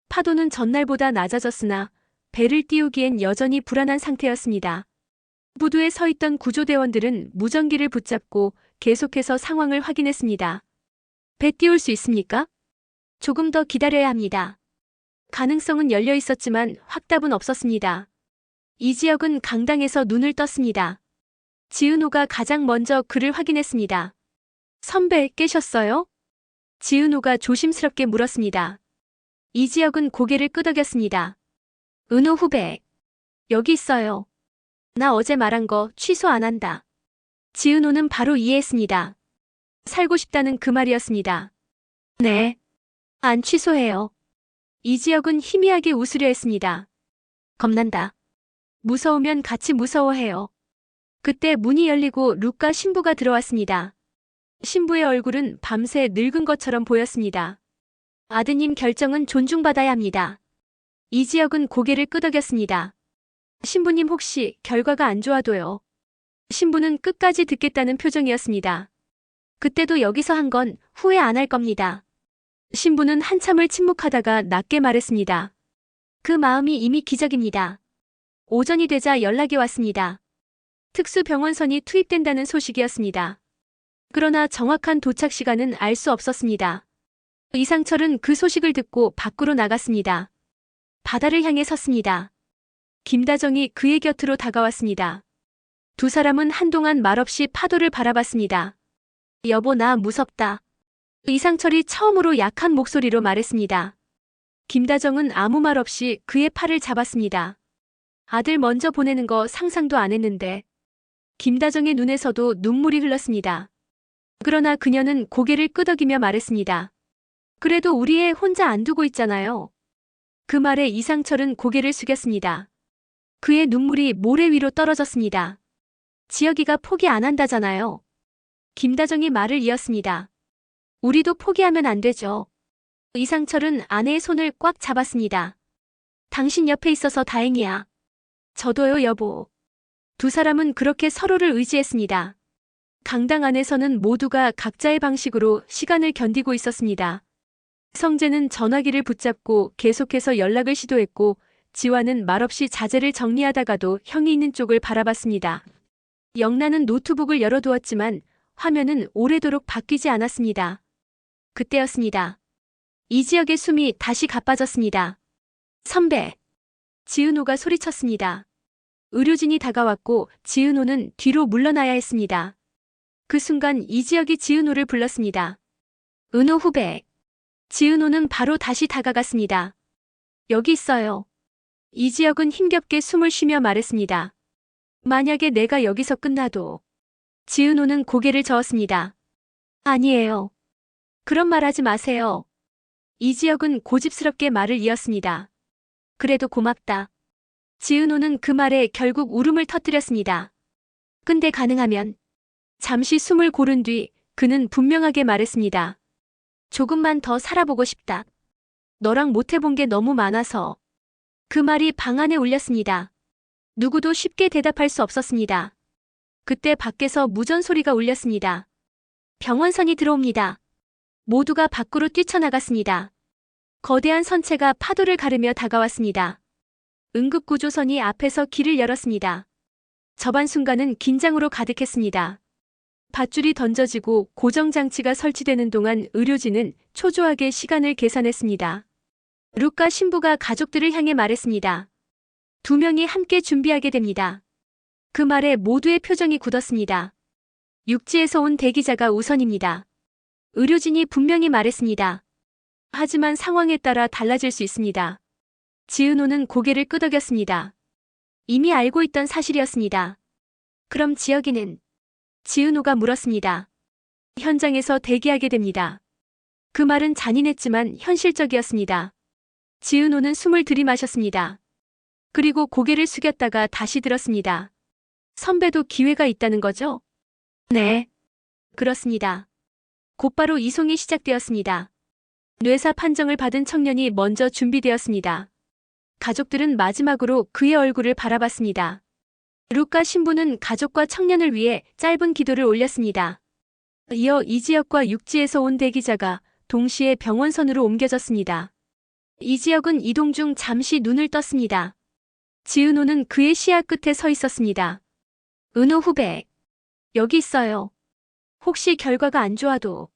파도는 전날보다 낮아졌으나 배를 띄우기엔 여전히 불안한 상태였습니다. 부두에 서 있던 구조대원들은 무전기를 붙잡고 계속해서 상황을 확인했습니다. 배 띄울 수 있습니까? 조금 더 기다려야 합니다. 가능성은 열려 있었지만 확답은 없었습니다. 이지혁은 강당에서 눈을 떴습니다. 지은호가 가장 먼저 그를 확인했습니다. 선배, 깨셨어요? 지은호가 조심스럽게 물었습니다. 이지혁은 고개를 끄덕였습니다. 은호 후배. 여기 있어요. 나 어제 말한 거 취소 안 한다. 지은호는 바로 이해했습니다. 살고 싶다는 그 말이었습니다. 네. 안 취소해요. 이지혁은 희미하게 웃으려 했습니다. 겁난다. 무서우면 같이 무서워해요. 그때 문이 열리고 루카 신부가 들어왔습니다. 신부의 얼굴은 밤새 늙은 것처럼 보였습니다. 아드님 결정은 존중받아야 합니다. 이지혁은 고개를 끄덕였습니다. 신부님 혹시 결과가 안 좋아도요. 신부는 끝까지 듣겠다는 표정이었습니다. 그때도 여기서 한 건 후회 안 할 겁니다. 신부는 한참을 침묵하다가 낮게 말했습니다. 그 마음이 이미 기적입니다. 오전이 되자 연락이 왔습니다. 특수병원선이 투입된다는 소식이었습니다. 그러나 정확한 도착 시간은 알 수 없었습니다. 이상철은 그 소식을 듣고 밖으로 나갔습니다. 바다를 향해 섰습니다. 김다정이 그의 곁으로 다가왔습니다. 두 사람은 한동안 말없이 파도를 바라봤습니다. 여보, 나 무섭다. 이상철이 처음으로 약한 목소리로 말했습니다. 김다정은 아무 말 없이 그의 팔을 잡았습니다. 아들 먼저 보내는 거 상상도 안 했는데. 김다정의 눈에서도 눈물이 흘렀습니다. 그러나 그녀는 고개를 끄덕이며 말했습니다. 그래도 우리 애 혼자 안 두고 있잖아요. 그 말에 이상철은 고개를 숙였습니다. 그의 눈물이 모래 위로 떨어졌습니다. 지혁이가 포기 안 한다잖아요. 김다정이 말을 이었습니다. 우리도 포기하면 안 되죠. 이상철은 아내의 손을 꽉 잡았습니다. 당신 옆에 있어서 다행이야. 저도요, 여보. 두 사람은 그렇게 서로를 의지했습니다. 강당 안에서는 모두가 각자의 방식으로 시간을 견디고 있었습니다. 성재는 전화기를 붙잡고 계속해서 연락을 시도했고 지화는 말없이 자재를 정리하다가도 형이 있는 쪽을 바라봤습니다. 영란은 노트북을 열어두었지만 화면은 오래도록 바뀌지 않았습니다. 그때였습니다. 이지혁의 숨이 다시 가빠졌습니다. 선배. 지은호가 소리쳤습니다. 의료진이 다가왔고 지은호는 뒤로 물러나야 했습니다. 그 순간 이지혁이 지은호를 불렀습니다. 은호 후배. 지은호는 바로 다시 다가갔습니다. 여기 있어요. 이지혁은 힘겹게 숨을 쉬며 말했습니다. 만약에 내가 여기서 끝나도. 지은호는 고개를 저었습니다. 아니에요. 그런 말 하지 마세요. 이지혁은 고집스럽게 말을 이었습니다. 그래도 고맙다. 지은호는 그 말에 결국 울음을 터뜨렸습니다. 근데 가능하면. 잠시 숨을 고른 뒤 그는 분명하게 말했습니다. 조금만 더 살아보고 싶다. 너랑 못해본 게 너무 많아서. 그 말이 방 안에 울렸습니다. 누구도 쉽게 대답할 수 없었습니다. 그때 밖에서 무전 소리가 울렸습니다. 병원선이 들어옵니다. 모두가 밖으로 뛰쳐나갔습니다. 거대한 선체가 파도를 가르며 다가왔습니다. 응급구조선이 앞에서 길을 열었습니다. 저반 순간은 긴장으로 가득했습니다. 밧줄이 던져지고 고정장치가 설치되는 동안 의료진은 초조하게 시간을 계산했습니다. 루카 신부가 가족들을 향해 말했습니다. 두 명이 함께 준비하게 됩니다. 그 말에 모두의 표정이 굳었습니다. 육지에서 온 대기자가 우선입니다. 의료진이 분명히 말했습니다. 하지만 상황에 따라 달라질 수 있습니다. 지은호는 고개를 끄덕였습니다. 이미 알고 있던 사실이었습니다. 그럼 지혁이는? 지은호가 물었습니다. 현장에서 대기하게 됩니다. 그 말은 잔인했지만 현실적이었습니다. 지은호는 숨을 들이마셨습니다. 그리고 고개를 숙였다가 다시 들었습니다. 선배도 기회가 있다는 거죠? 네. 그렇습니다. 곧바로 이송이 시작되었습니다. 뇌사 판정을 받은 청년이 먼저 준비되었습니다. 가족들은 마지막으로 그의 얼굴을 바라봤습니다. 루카 신부는 가족과 청년을 위해 짧은 기도를 올렸습니다. 이어 이지혁과 육지에서 온 대기자가 동시에 병원선으로 옮겨졌습니다. 이지혁은 이동 중 잠시 눈을 떴습니다. 지은호는 그의 시야 끝에 서 있었습니다. 은호 후배. 여기 있어요. 혹시 결과가 안 좋아도.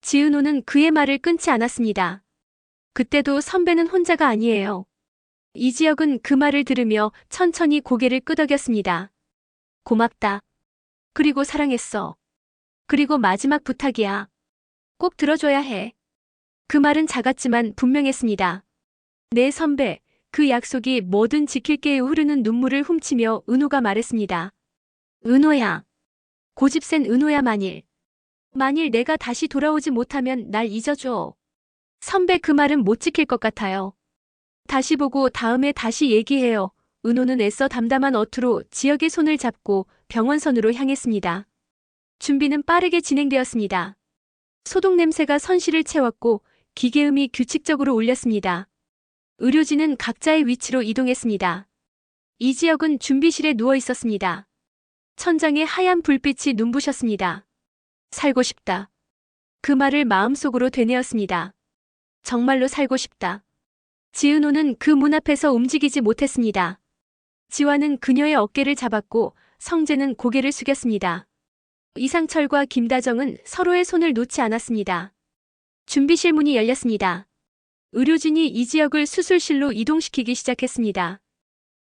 지은호는 그의 말을 끊지 않았습니다. 그때도 선배는 혼자가 아니에요. 이지혁은 그 말을 들으며 천천히 고개를 끄덕였습니다. 고맙다. 그리고 사랑했어. 그리고 마지막 부탁이야. 꼭 들어줘야 해. 그 말은 작았지만 분명했습니다. 네 선배, 그 약속이 뭐든 지킬게요. 흐르는 눈물을 훔치며 은호가 말했습니다. 은호야. 고집센 은호야. 만일 내가 다시 돌아오지 못하면 날 잊어줘. 선배 그 말은 못 지킬 것 같아요. 다시 보고 다음에 다시 얘기해요. 은호는 애써 담담한 어투로 지혁의 손을 잡고 병원선으로 향했습니다. 준비는 빠르게 진행되었습니다. 소독 냄새가 선실을 채웠고 기계음이 규칙적으로 울렸습니다. 의료진은 각자의 위치로 이동했습니다. 이지혁은 준비실에 누워 있었습니다. 천장에 하얀 불빛이 눈부셨습니다. 살고 싶다. 그 말을 마음속으로 되뇌었습니다. 정말로 살고 싶다. 지은호는 그 문 앞에서 움직이지 못했습니다. 지화는 그녀의 어깨를 잡았고 성재는 고개를 숙였습니다. 이상철과 김다정은 서로의 손을 놓지 않았습니다. 준비실 문이 열렸습니다. 의료진이 이지혁을 수술실로 이동시키기 시작했습니다.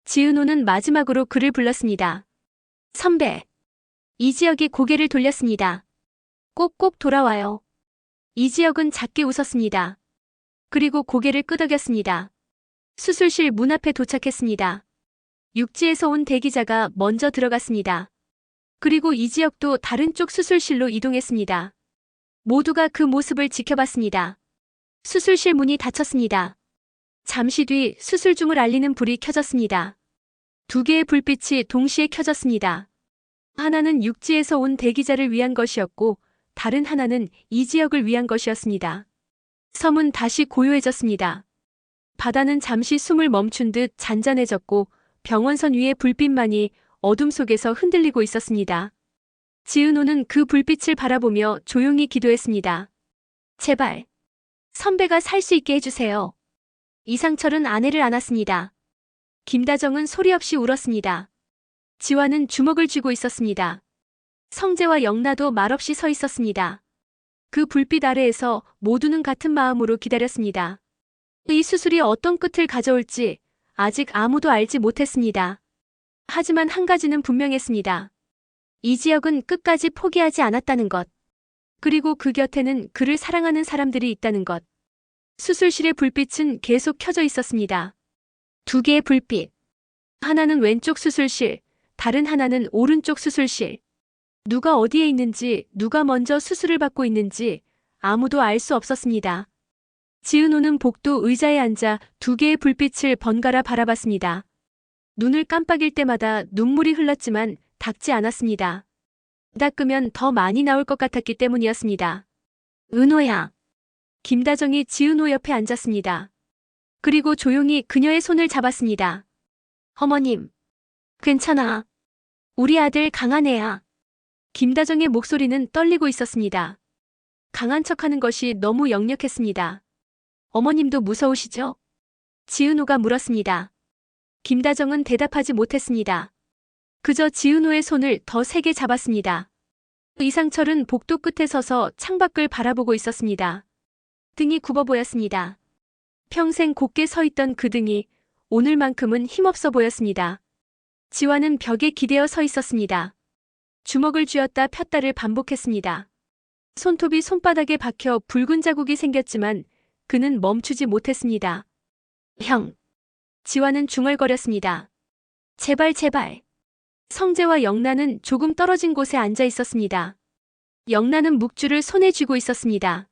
지은호는 마지막으로 그를 불렀습니다. 선배. 이지혁이 고개를 돌렸습니다. 꼭꼭 돌아와요. 이지혁은 작게 웃었습니다. 그리고 고개를 끄덕였습니다. 수술실 문 앞에 도착했습니다. 육지에서 온 대기자가 먼저 들어갔습니다. 그리고 이지혁도 다른 쪽 수술실로 이동했습니다. 모두가 그 모습을 지켜봤습니다. 수술실 문이 닫혔습니다. 잠시 뒤 수술 중을 알리는 불이 켜졌습니다. 두 개의 불빛이 동시에 켜졌습니다. 하나는 육지에서 온 대기자를 위한 것이었고 다른 하나는 이지혁을 위한 것이었습니다. 섬은 다시 고요해졌습니다. 바다는 잠시 숨을 멈춘 듯 잔잔해졌고 병원선 위의 불빛만이 어둠 속에서 흔들리고 있었습니다. 지은호는 그 불빛을 바라보며 조용히 기도했습니다. 제발, 선배가 살 수 있게 해주세요. 이상철은 아내를 안았습니다. 김다정은 소리 없이 울었습니다. 지화는 주먹을 쥐고 있었습니다. 성재와 영라도 말없이 서 있었습니다. 그 불빛 아래에서 모두는 같은 마음으로 기다렸습니다. 이 수술이 어떤 끝을 가져올지 아직 아무도 알지 못했습니다. 하지만 한 가지는 분명했습니다. 이지혁은 끝까지 포기하지 않았다는 것. 그리고 그 곁에는 그를 사랑하는 사람들이 있다는 것. 수술실의 불빛은 계속 켜져 있었습니다. 두 개의 불빛. 하나는 왼쪽 수술실, 다른 하나는 오른쪽 수술실. 누가 어디에 있는지, 누가 먼저 수술을 받고 있는지 아무도 알 수 없었습니다. 지은호는 복도 의자에 앉아 두 개의 불빛을 번갈아 바라봤습니다. 눈을 깜빡일 때마다 눈물이 흘렀지만 닦지 않았습니다. 닦으면 더 많이 나올 것 같았기 때문이었습니다. 은호야. 김다정이 지은호 옆에 앉았습니다. 그리고 조용히 그녀의 손을 잡았습니다. 어머님. 괜찮아. 우리 아들 강한 애야. 김다정의 목소리는 떨리고 있었습니다. 강한 척하는 것이 너무 역력했습니다. 어머님도 무서우시죠? 지은호가 물었습니다. 김다정은 대답하지 못했습니다. 그저 지은호의 손을 더 세게 잡았습니다. 이상철은 복도 끝에 서서 창밖을 바라보고 있었습니다. 등이 굽어 보였습니다. 평생 곧게 서 있던 그 등이 오늘만큼은 힘없어 보였습니다. 지화는 벽에 기대어 서 있었습니다. 주먹을 쥐었다 폈다를 반복했습니다. 손톱이 손바닥에 박혀 붉은 자국이 생겼지만 그는 멈추지 못했습니다. 형. 지화는 중얼거렸습니다. 제발 제발. 성재와 영란은 조금 떨어진 곳에 앉아 있었습니다. 영란은 묵주를 손에 쥐고 있었습니다.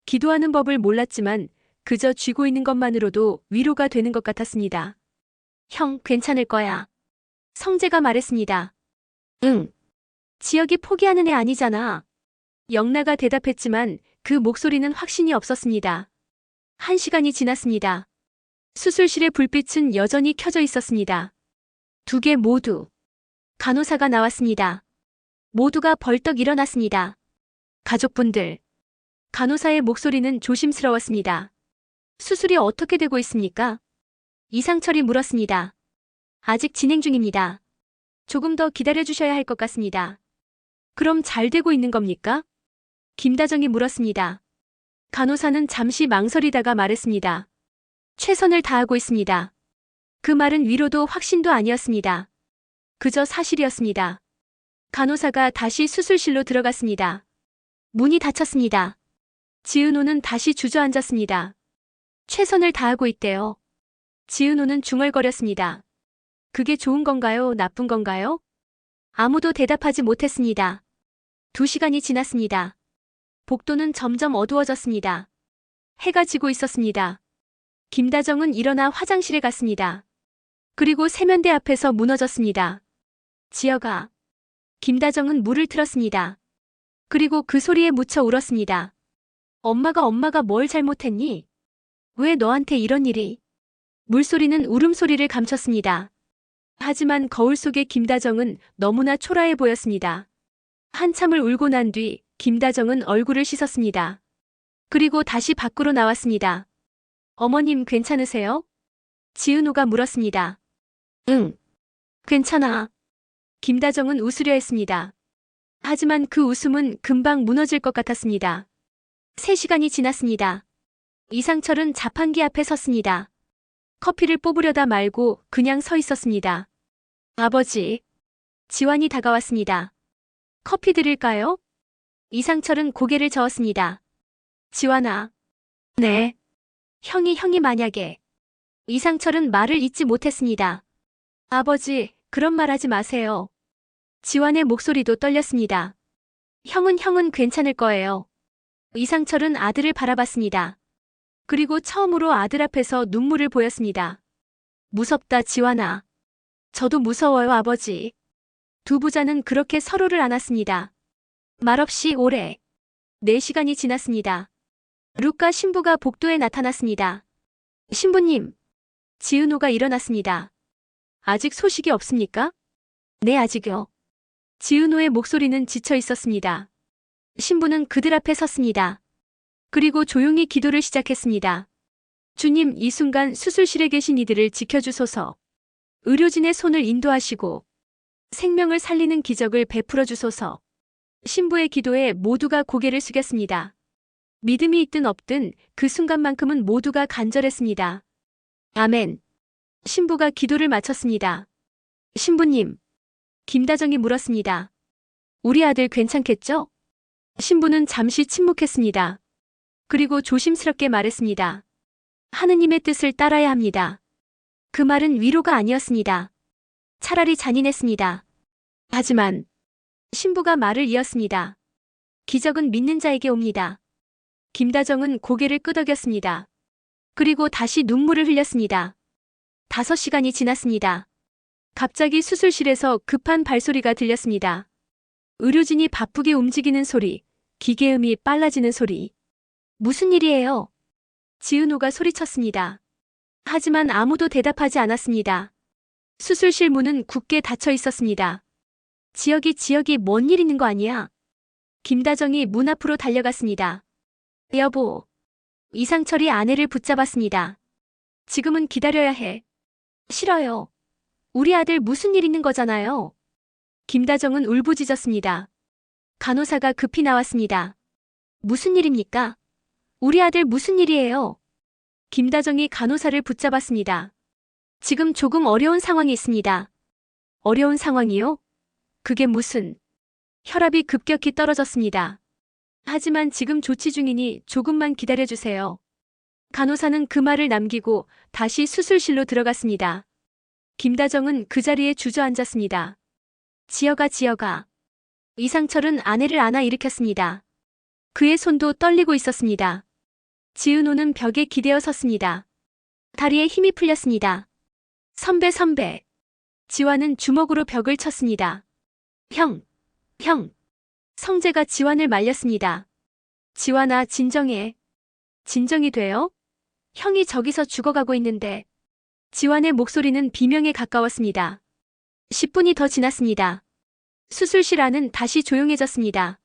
기도하는 법을 몰랐지만 그저 쥐고 있는 것만으로도 위로가 되는 것 같았습니다. 형, 괜찮을 거야. 성재가 말했습니다. 응. 지혁이 포기하는 애 아니잖아. 영라가 대답했지만 그 목소리는 확신이 없었습니다. 1시간이 지났습니다. 수술실의 불빛은 여전히 켜져 있었습니다. 두 개 모두. 간호사가 나왔습니다. 모두가 벌떡 일어났습니다. 가족분들. 간호사의 목소리는 조심스러웠습니다. 수술이 어떻게 되고 있습니까? 이상철이 물었습니다. 아직 진행 중입니다. 조금 더 기다려주셔야 할 것 같습니다. 그럼 잘 되고 있는 겁니까? 김다정이 물었습니다. 간호사는 잠시 망설이다가 말했습니다. 최선을 다하고 있습니다. 그 말은 위로도 확신도 아니었습니다. 그저 사실이었습니다. 간호사가 다시 수술실로 들어갔습니다. 문이 닫혔습니다. 지은호는 다시 주저앉았습니다. 최선을 다하고 있대요. 지은호는 중얼거렸습니다. 그게 좋은 건가요? 나쁜 건가요? 아무도 대답하지 못했습니다. 2시간이 지났습니다. 복도는 점점 어두워졌습니다. 해가 지고 있었습니다. 김다정은 일어나 화장실에 갔습니다. 그리고 세면대 앞에서 무너졌습니다. 지혁아. 김다정은 물을 틀었습니다. 그리고 그 소리에 묻혀 울었습니다. 엄마가 뭘 잘못했니? 왜 너한테 이런 일이? 물소리는 울음소리를 감췄습니다. 하지만 거울 속의 김다정은 너무나 초라해 보였습니다. 한참을 울고 난 뒤 김다정은 얼굴을 씻었습니다. 그리고 다시 밖으로 나왔습니다. 어머님 괜찮으세요? 지은호가 물었습니다. 응. 괜찮아. 김다정은 웃으려 했습니다. 하지만 그 웃음은 금방 무너질 것 같았습니다. 3시간이 지났습니다. 이상철은 자판기 앞에 섰습니다. 커피를 뽑으려다 말고 그냥 서 있었습니다. 아버지. 지환이 다가왔습니다. 커피 드릴까요? 이상철은 고개를 저었습니다. 지환아. 네. 형이 만약에. 이상철은 말을 잇지 못했습니다. 아버지, 그런 말 하지 마세요. 지환의 목소리도 떨렸습니다. 형은 괜찮을 거예요. 이상철은 아들을 바라봤습니다. 그리고 처음으로 아들 앞에서 눈물을 보였습니다. 무섭다, 지환아. 저도 무서워요, 아버지. 두 부자는 그렇게 서로를 안았습니다. 말없이 오래. 4시간이 지났습니다. 루카 신부가 복도에 나타났습니다. 신부님. 지은호가 일어났습니다. 아직 소식이 없습니까? 네, 아직요. 지은호의 목소리는 지쳐 있었습니다. 신부는 그들 앞에 섰습니다. 그리고 조용히 기도를 시작했습니다. 주님, 이 순간 수술실에 계신 이들을 지켜주소서. 의료진의 손을 인도하시고 생명을 살리는 기적을 베풀어 주소서. 신부의 기도에 모두가 고개를 숙였습니다. 믿음이 있든 없든 그 순간만큼은 모두가 간절했습니다. 아멘. 신부가 기도를 마쳤습니다. 신부님. 김다정이 물었습니다. 우리 아들 괜찮겠죠? 신부는 잠시 침묵했습니다. 그리고 조심스럽게 말했습니다. 하느님의 뜻을 따라야 합니다. 그 말은 위로가 아니었습니다. 차라리 잔인했습니다. 하지만 신부가 말을 이었습니다. 기적은 믿는 자에게 옵니다. 김다정은 고개를 끄덕였습니다. 그리고 다시 눈물을 흘렸습니다. 5시간이 지났습니다. 갑자기 수술실에서 급한 발소리가 들렸습니다. 의료진이 바쁘게 움직이는 소리, 기계음이 빨라지는 소리. 무슨 일이에요? 지은호가 소리쳤습니다. 하지만 아무도 대답하지 않았습니다. 수술실 문은 굳게 닫혀 있었습니다. 지혁이 뭔 일 있는 거 아니야? 김다정이 문 앞으로 달려갔습니다. 여보. 이상철이 아내를 붙잡았습니다. 지금은 기다려야 해. 싫어요. 우리 아들 무슨 일 있는 거잖아요. 김다정은 울부짖었습니다. 간호사가 급히 나왔습니다. 무슨 일입니까? 우리 아들 무슨 일이에요? 김다정이 간호사를 붙잡았습니다. 지금 조금 어려운 상황이 있습니다. 어려운 상황이요? 그게 무슨? 혈압이 급격히 떨어졌습니다. 하지만 지금 조치 중이니 조금만 기다려주세요. 간호사는 그 말을 남기고 다시 수술실로 들어갔습니다. 김다정은 그 자리에 주저앉았습니다. 지여가. 이상철은 아내를 안아 일으켰습니다. 그의 손도 떨리고 있었습니다. 지은호는 벽에 기대어 섰습니다. 다리에 힘이 풀렸습니다. 선배. 지환은 주먹으로 벽을 쳤습니다. 형. 성재가 지환을 말렸습니다. 지환아, 진정해. 진정이 돼요? 형이 저기서 죽어가고 있는데. 지환의 목소리는 비명에 가까웠습니다. 10분이 더 지났습니다. 수술실 안은 다시 조용해졌습니다.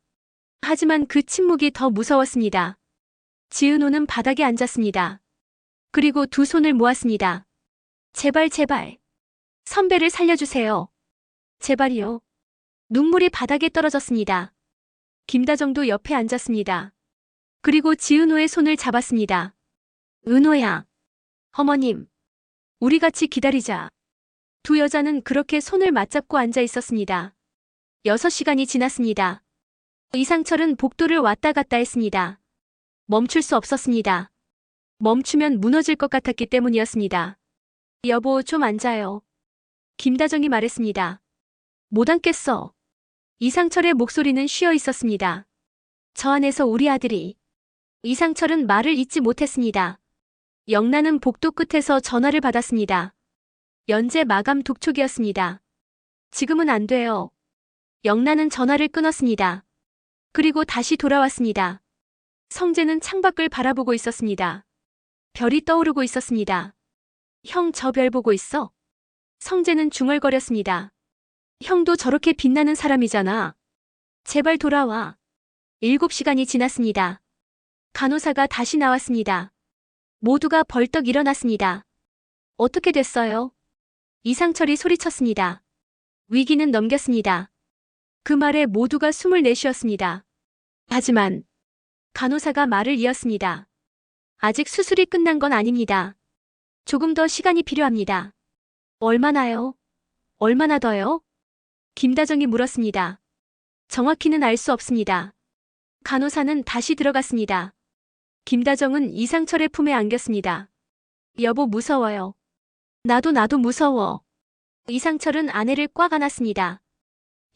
하지만 그 침묵이 더 무서웠습니다. 지은호는 바닥에 앉았습니다. 그리고 두 손을 모았습니다. 제발. 선배를 살려주세요. 제발이요. 눈물이 바닥에 떨어졌습니다. 김다정도 옆에 앉았습니다. 그리고 지은호의 손을 잡았습니다. 은호야. 어머님. 우리 같이 기다리자. 두 여자는 그렇게 손을 맞잡고 앉아 있었습니다. 6시간이 지났습니다. 이상철은 복도를 왔다 갔다 했습니다. 멈출 수 없었습니다. 멈추면 무너질 것 같았기 때문이었습니다. 여보, 좀 앉아요. 김다정이 말했습니다. 못 앉겠어. 이상철의 목소리는 쉬어 있었습니다. 저 안에서 우리 아들이. 이상철은 말을 잇지 못했습니다. 영란은 복도 끝에서 전화를 받았습니다. 연재 마감 독촉이었습니다. 지금은 안 돼요. 영란은 전화를 끊었습니다. 그리고 다시 돌아왔습니다. 성재는 창밖을 바라보고 있었습니다. 별이 떠오르고 있었습니다. 형, 저 별 보고 있어? 성재는 중얼거렸습니다. 형도 저렇게 빛나는 사람이잖아. 제발 돌아와. 7시간이 지났습니다. 간호사가 다시 나왔습니다. 모두가 벌떡 일어났습니다. 어떻게 됐어요? 이상철이 소리쳤습니다. 위기는 넘겼습니다. 그 말에 모두가 숨을 내쉬었습니다. 하지만 간호사가 말을 이었습니다. 아직 수술이 끝난 건 아닙니다. 조금 더 시간이 필요합니다. 얼마나요? 얼마나 더요? 김다정이 물었습니다. 정확히는 알 수 없습니다. 간호사는 다시 들어갔습니다. 김다정은 이상철의 품에 안겼습니다. 여보, 무서워요. 나도 무서워. 이상철은 아내를 꽉 안았습니다.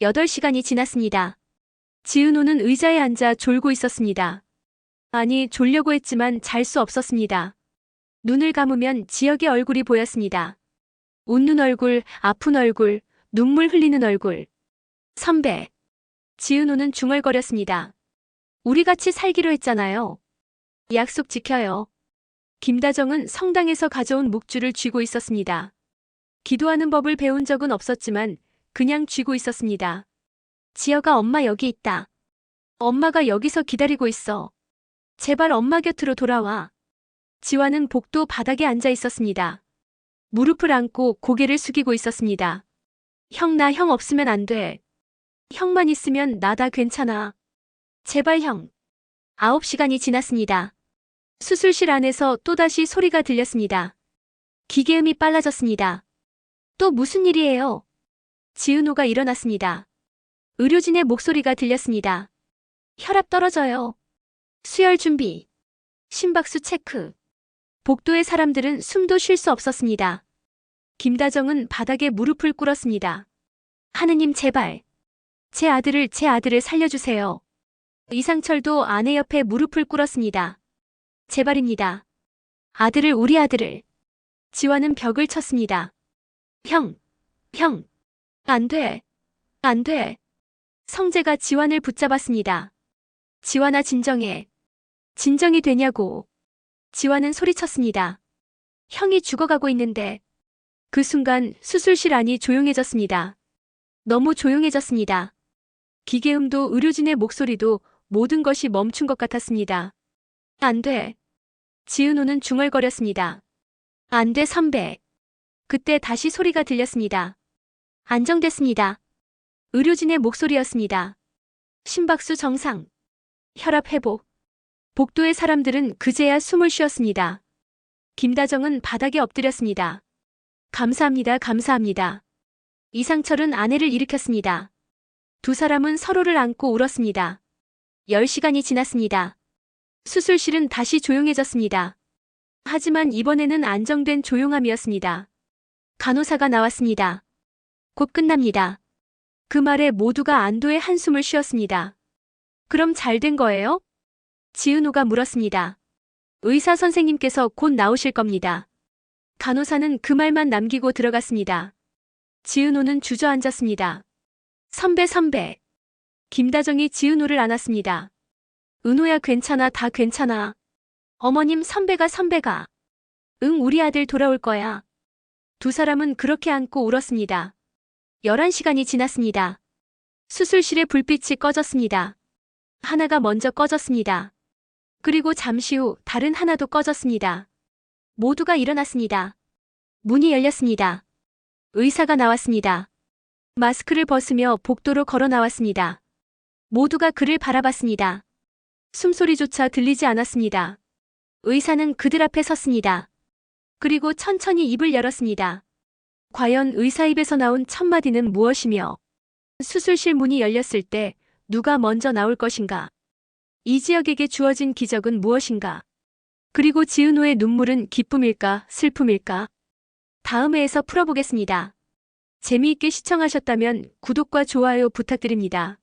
8시간이 지났습니다. 지은호는 의자에 앉아 졸고 있었습니다. 아니, 졸려고 했지만 잘 수 없었습니다. 눈을 감으면 지역의 얼굴이 보였습니다. 웃는 얼굴, 아픈 얼굴, 눈물 흘리는 얼굴. 선배. 지은호는 중얼거렸습니다. 우리 같이 살기로 했잖아요. 약속 지켜요. 김다정은 성당에서 가져온 묵주를 쥐고 있었습니다. 기도하는 법을 배운 적은 없었지만 그냥 쥐고 있었습니다. 지여가, 엄마 여기 있다. 엄마가 여기서 기다리고 있어. 제발 엄마 곁으로 돌아와. 지화는 복도 바닥에 앉아 있었습니다. 무릎을 안고 고개를 숙이고 있었습니다. 형, 나 형 없으면 안 돼. 형만 있으면 나 다 괜찮아. 제발 형. 9시간이 지났습니다. 수술실 안에서 또다시 소리가 들렸습니다. 기계음이 빨라졌습니다. 또 무슨 일이에요? 지은호가 일어났습니다. 의료진의 목소리가 들렸습니다. 혈압 떨어져요. 수혈 준비. 심박수 체크. 복도의 사람들은 숨도 쉴 수 없었습니다. 김다정은 바닥에 무릎을 꿇었습니다. 하느님, 제발. 제 아들을 살려주세요. 이상철도 아내 옆에 무릎을 꿇었습니다. 제발입니다. 우리 아들을. 지화는 벽을 쳤습니다. 형. 안 돼. 성재가 지환을 붙잡았습니다. 지환아, 진정해. 진정이 되냐고. 지환은 소리쳤습니다. 형이 죽어가고 있는데. 그 순간 수술실 안이 조용해졌습니다. 너무 조용해졌습니다. 기계음도 의료진의 목소리도 모든 것이 멈춘 것 같았습니다. 안 돼. 지은호는 중얼거렸습니다. 안 돼, 선배. 그때 다시 소리가 들렸습니다. 안정됐습니다. 의료진의 목소리였습니다. 심박수 정상. 혈압 회복. 복도의 사람들은 그제야 숨을 쉬었습니다. 김다정은 바닥에 엎드렸습니다. 감사합니다, 감사합니다. 이상철은 아내를 일으켰습니다. 두 사람은 서로를 안고 울었습니다. 10시간이 지났습니다. 수술실은 다시 조용해졌습니다. 하지만 이번에는 안정된 조용함이었습니다. 간호사가 나왔습니다. 곧 끝납니다. 그 말에 모두가 안도의 한숨을 쉬었습니다. 그럼 잘 된 거예요? 지은호가 물었습니다. 의사 선생님께서 곧 나오실 겁니다. 간호사는 그 말만 남기고 들어갔습니다. 지은호는 주저앉았습니다. 선배. 김다정이 지은호를 안았습니다. 은호야, 괜찮아, 다 괜찮아. 어머님, 선배가. 응, 우리 아들 돌아올 거야. 두 사람은 그렇게 안고 울었습니다. 11시간이 지났습니다. 수술실의 불빛이 꺼졌습니다. 하나가 먼저 꺼졌습니다. 그리고 잠시 후 다른 하나도 꺼졌습니다. 모두가 일어났습니다. 문이 열렸습니다. 의사가 나왔습니다. 마스크를 벗으며 복도로 걸어 나왔습니다. 모두가 그를 바라봤습니다. 숨소리조차 들리지 않았습니다. 의사는 그들 앞에 섰습니다. 그리고 천천히 입을 열었습니다. 과연 의사 입에서 나온 첫 마디는 무엇이며 수술실 문이 열렸을 때 누가 먼저 나올 것인가? 이 지역에게 주어진 기적은 무엇인가? 그리고 지은호의 눈물은 기쁨일까, 슬픔일까? 다음 회에서 풀어보겠습니다. 재미있게 시청하셨다면 구독과 좋아요 부탁드립니다.